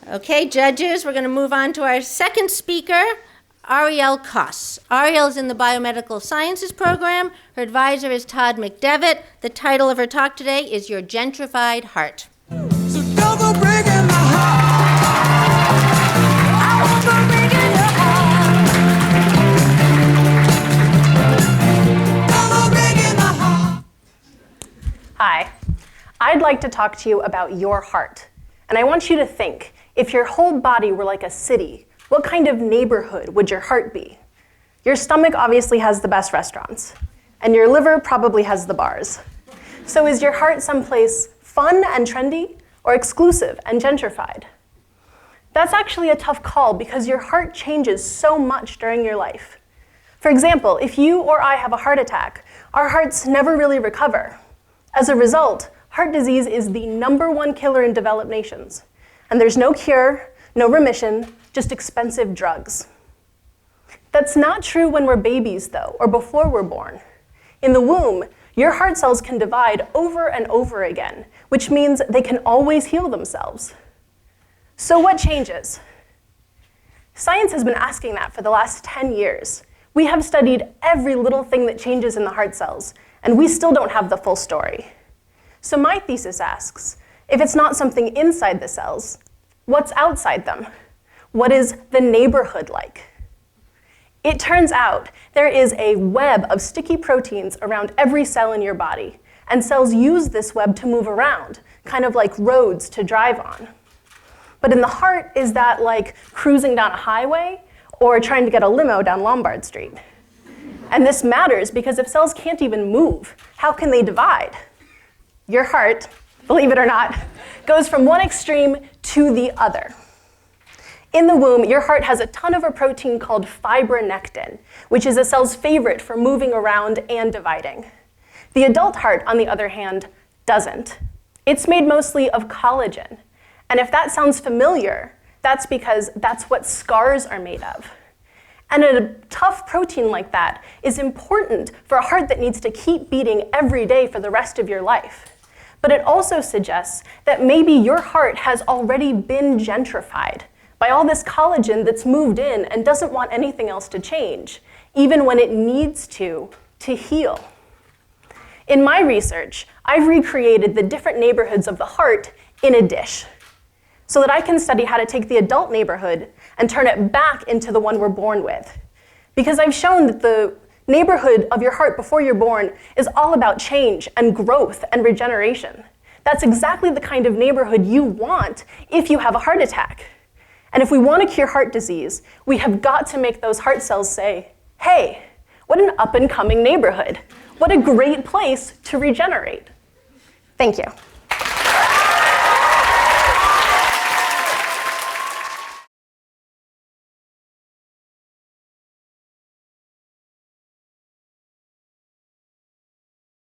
Okay, judges, we're going to move on to our second speaker, Ariel Kauss. Ariel is in the Biomedical Sciences program. Her advisor is Todd McDevitt. The title of her talk today is Your Gentrified Heart. So don't go breaking my heart. I won't go breaking your heart. Don't go breaking my heart. Hi, I'd like to talk to you about your heart. And I want you to think, if your whole body were like a city, what kind of neighborhood would your heart be? Your stomach obviously has the best restaurants, and your liver probably has the bars. So is your heart someplace fun and trendy, or exclusive and gentrified? That's actually a tough call because your heart changes so much during your life. For example, if you or I have a heart attack, our hearts never really recover. As a result, heart disease is the #1 killer in developed nations. And there's no cure, no remission, just expensive drugs. That's not true when we're babies, though, or before we're born. In the womb, your heart cells can divide over and over again, which means they can always heal themselves. So what changes? Science has been asking that for the last 10 years. We have studied every little thing that changes in the heart cells, and we still don't have the full story. So my thesis asks, if it's not something inside the cells, what's outside them? What is the neighborhood like? It turns out there is a web of sticky proteins around every cell in your body, and cells use this web to move around, kind of like roads to drive on. But in the heart, is that like cruising down a highway or trying to get a limo down Lombard Street? And this matters because if cells can't even move, how can they divide? Your heart, believe it or not, goes from one extreme to the other. In the womb, your heart has a ton of a protein called fibronectin, which is a cell's favorite for moving around and dividing. The adult heart, on the other hand, doesn't. It's made mostly of collagen. And if that sounds familiar, that's because that's what scars are made of. And a tough protein like that is important for a heart that needs to keep beating every day for the rest of your life. But it also suggests that maybe your heart has already been gentrified by all this collagen that's moved in and doesn't want anything else to change, even when it needs to heal. In my research, I've recreated the different neighborhoods of the heart in a dish so that I can study how to take the adult neighborhood and turn it back into the one we're born with. Because I've shown that the neighborhood of your heart before you're born is all about change and growth and regeneration. That's exactly the kind of neighborhood you want if you have a heart attack. And if we want to cure heart disease, we have got to make those heart cells say, hey, what an up-and-coming neighborhood. What a great place to regenerate. Thank you.